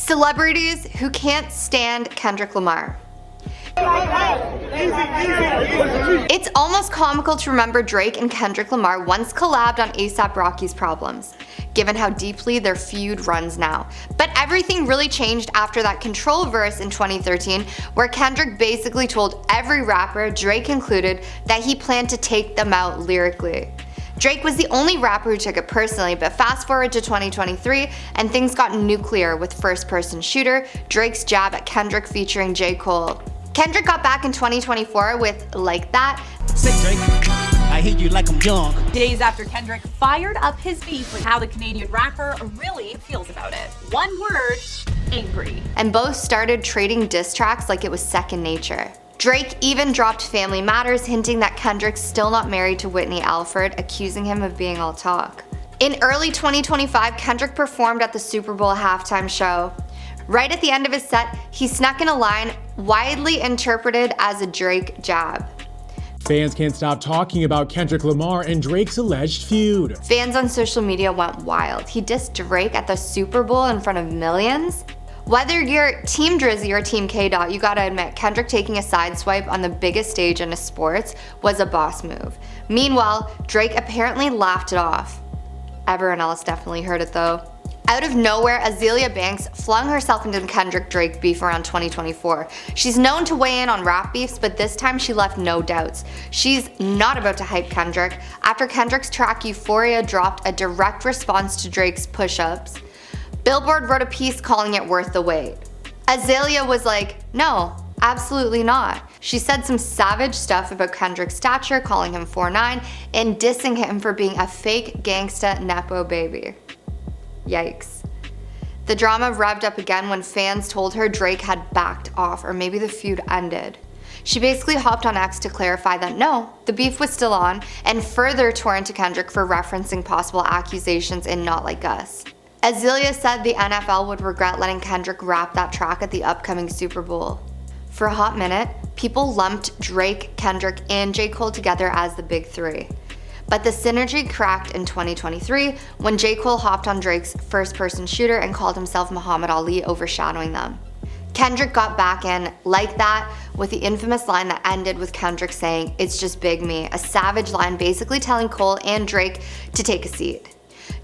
Celebrities who can't stand Kendrick Lamar. It's almost comical to remember Drake and Kendrick Lamar once collabed on A$AP Rocky's Problems, given how deeply their feud runs now. But everything really changed after that Control verse in 2013, where Kendrick basically told every rapper, Drake included, that he planned to take them out lyrically. Drake was the only rapper who took it personally, but fast forward to 2023 and things got nuclear with First Person Shooter, Drake's jab at Kendrick featuring J. Cole. Kendrick got back in 2024 with Like That. Sick Drake, I hate you like I'm young. Days after Kendrick fired up his beef with how the Canadian rapper really feels about it. One word, angry. And both started trading diss tracks like it was second nature. Drake even dropped Family Matters, hinting that Kendrick's still not married to Whitney Alford, accusing him of being all talk. In early 2025, Kendrick performed at the Super Bowl halftime show. Right at the end of his set, he snuck in a line widely interpreted as a Drake jab. Fans can't stop talking about Kendrick Lamar and Drake's alleged feud. Fans on social media went wild. He dissed Drake at the Super Bowl in front of millions. Whether you're Team Drizzy or Team K. You gotta admit, Kendrick taking a sideswipe on the biggest stage in sports was a boss move. Meanwhile, Drake apparently laughed it off. Everyone else definitely heard it though. Out of nowhere, Azealia Banks flung herself into the Kendrick-Drake beef around 2024. She's known to weigh in on rap beefs, but this time she left no doubts. She's not about to hype Kendrick. After Kendrick's track Euphoria dropped a direct response to Drake's push-ups, Billboard wrote a piece calling it worth the wait. Azealia was like, no, absolutely not. She said some savage stuff about Kendrick's stature, calling him 4'9", and dissing him for being a fake gangsta nepo baby. Yikes. The drama revved up again when fans told her Drake had backed off, or maybe the feud ended. She basically hopped on X to clarify that no, the beef was still on, and further tore into Kendrick for referencing possible accusations in Not Like Us. Azealia said the NFL would regret letting Kendrick rap that track at the upcoming Super Bowl. For a hot minute, people lumped Drake, Kendrick, and J. Cole together as the big three. But the synergy cracked in 2023 when J. Cole hopped on Drake's First Person Shooter and called himself Muhammad Ali, overshadowing them. Kendrick got back in Like That with the infamous line that ended with Kendrick saying, "It's just Big Me," a savage line basically telling Cole and Drake to take a seat.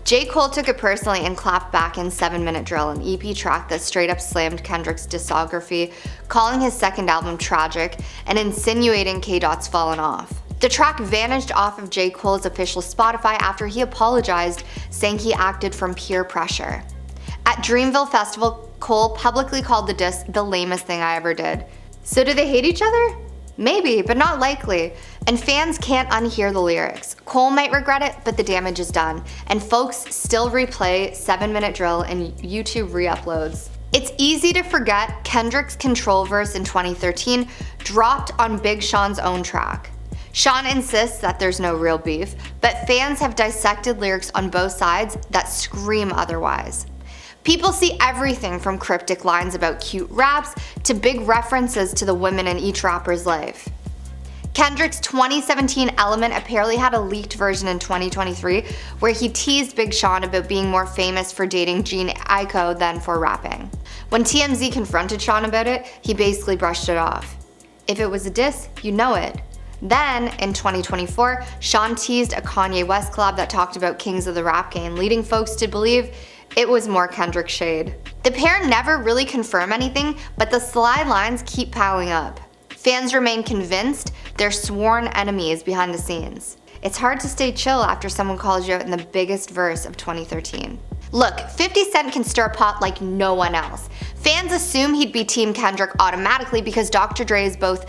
J. Cole took it personally and clapped back in 7 Minute Drill, an EP track that straight up slammed Kendrick's discography, calling his second album tragic and insinuating K.'s fallen off. The track vanished off of J. Cole's official Spotify after he apologized, saying he acted from peer pressure. At Dreamville Festival, Cole publicly called the diss the lamest thing I ever did. So do they hate each other? Maybe, but not likely. And fans can't unhear the lyrics. Cole might regret it, but the damage is done. And folks still replay 7 Minute Drill and YouTube re-uploads. It's easy to forget Kendrick's Control verse in 2013 dropped on Big Sean's own track. Sean insists that there's no real beef, but fans have dissected lyrics on both sides that scream otherwise. People see everything from cryptic lines about cute raps to big references to the women in each rapper's life. Kendrick's 2017 Element apparently had a leaked version in 2023 where he teased Big Sean about being more famous for dating Jhené Aiko than for rapping. When TMZ confronted Sean about it, he basically brushed it off. If it was a diss, you know it. Then, in 2024, Sean teased a Kanye West collab that talked about kings of the rap game, leading folks to believe it was more Kendrick shade. The pair never really confirm anything, but the sly lines keep piling up. Fans remain convinced they're sworn enemies behind the scenes. It's hard to stay chill after someone calls you out in the biggest verse of 2013. Look, 50 Cent can stir a pot like no one else. Fans assume he'd be Team Kendrick automatically because Dr. Dre is both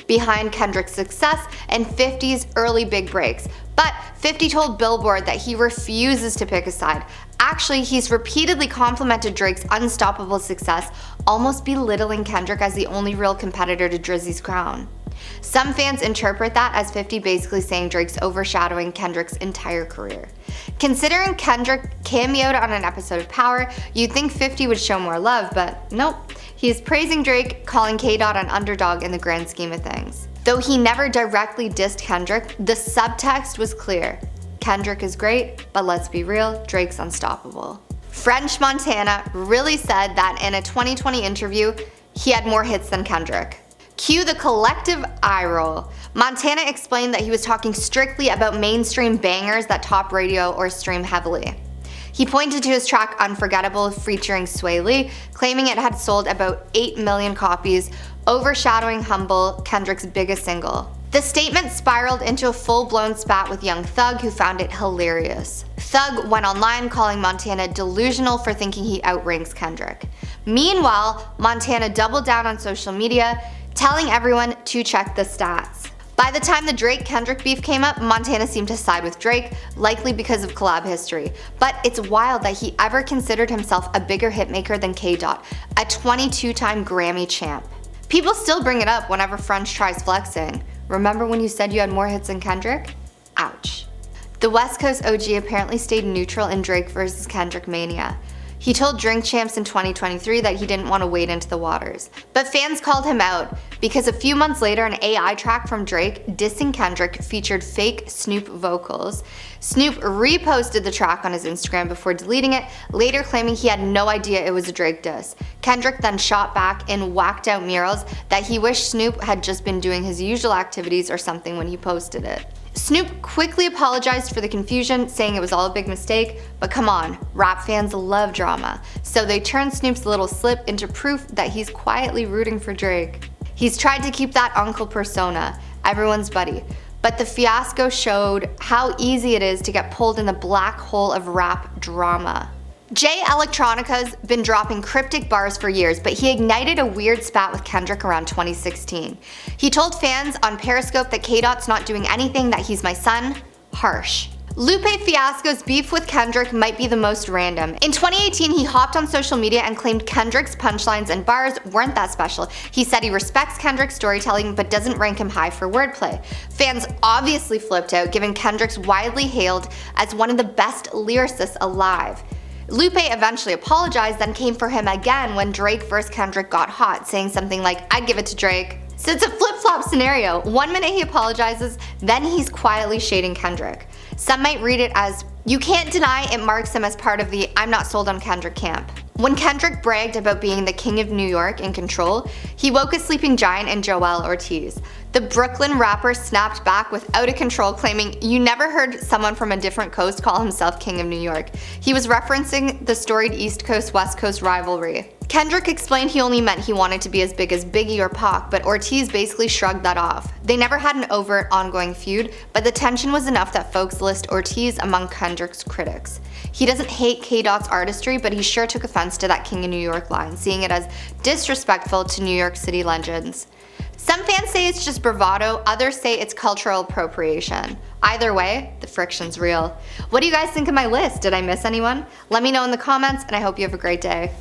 behind Kendrick's success and 50's early big breaks. But 50 told Billboard that he refuses to pick a side. Actually, he's repeatedly complimented Drake's unstoppable success, almost belittling Kendrick as the only real competitor to Drizzy's crown. Some fans interpret that as 50 basically saying Drake's overshadowing Kendrick's entire career. Considering Kendrick cameoed on an episode of Power, you'd think 50 would show more love, but nope. He's praising Drake, calling K. an underdog in the grand scheme of things. Though he never directly dissed Kendrick, the subtext was clear. Kendrick is great, but let's be real, Drake's unstoppable. French Montana really said that in a 2020 interview, he had more hits than Kendrick. Cue the collective eye roll. Montana explained that he was talking strictly about mainstream bangers that top radio or stream heavily. He pointed to his track Unforgettable featuring Sway Lee, claiming it had sold about 8 million copies, overshadowing Humble, Kendrick's biggest single. The statement spiraled into a full-blown spat with Young Thug, who found it hilarious. Thug went online calling Montana delusional for thinking he outranks Kendrick. Meanwhile, Montana doubled down on social media, telling everyone to check the stats. By the time the Drake-Kendrick beef came up, Montana seemed to side with Drake, likely because of collab history. But it's wild that he ever considered himself a bigger hitmaker than K-Dot, a 22-time Grammy champ. People still bring it up whenever French tries flexing. Remember when you said you had more hits than Kendrick? Ouch. The West Coast OG apparently stayed neutral in Drake vs. Kendrick mania. He told Drink Champs in 2023 that he didn't want to wade into the waters. But fans called him out because a few months later an AI track from Drake dissing Kendrick featured fake Snoop vocals. Snoop reposted the track on his Instagram before deleting it, later claiming he had no idea it was a Drake diss. Kendrick then shot back in whacked out murals that he wished Snoop had just been doing his usual activities or something when he posted it. Snoop quickly apologized for the confusion, saying it was all a big mistake, but come on, rap fans love drama, so they turned Snoop's little slip into proof that he's quietly rooting for Drake. He's tried to keep that uncle persona, everyone's buddy, but the fiasco showed how easy it is to get pulled in the black hole of rap drama. Jay Electronica's been dropping cryptic bars for years, but he ignited a weird spat with Kendrick around 2016. He told fans on Periscope that K-Dot's not doing anything, that he's my son. Harsh. Lupe Fiasco's beef with Kendrick might be the most random. In 2018, he hopped on social media and claimed Kendrick's punchlines and bars weren't that special. He said he respects Kendrick's storytelling but doesn't rank him high for wordplay. Fans obviously flipped out, given Kendrick's widely hailed as one of the best lyricists alive. Lupe eventually apologized, then came for him again when Drake vs. Kendrick got hot, saying something like, "I'd give it to Drake." So it's a flip-flop scenario. One minute he apologizes, then he's quietly shading Kendrick. Some might read it as, you can't deny it marks him as part of the I'm not sold on Kendrick camp. When Kendrick bragged about being the king of New York in Control, he woke a sleeping giant in Joell Ortiz. The Brooklyn rapper snapped back with Out of Control, claiming, you never heard someone from a different coast call himself king of New York. He was referencing the storied East Coast-West Coast rivalry. Kendrick explained he only meant he wanted to be as big as Biggie or Pac, but Ortiz basically shrugged that off. They never had an overt ongoing feud, but the tension was enough that folks list Ortiz among Kendrick's critics. He doesn't hate K-Dot's artistry, but he sure took offense to that King of New York line, seeing it as disrespectful to New York City legends. Some fans say it's just bravado, others say it's cultural appropriation. Either way, the friction's real. What do you guys think of my list? Did I miss anyone? Let me know in the comments, and I hope you have a great day.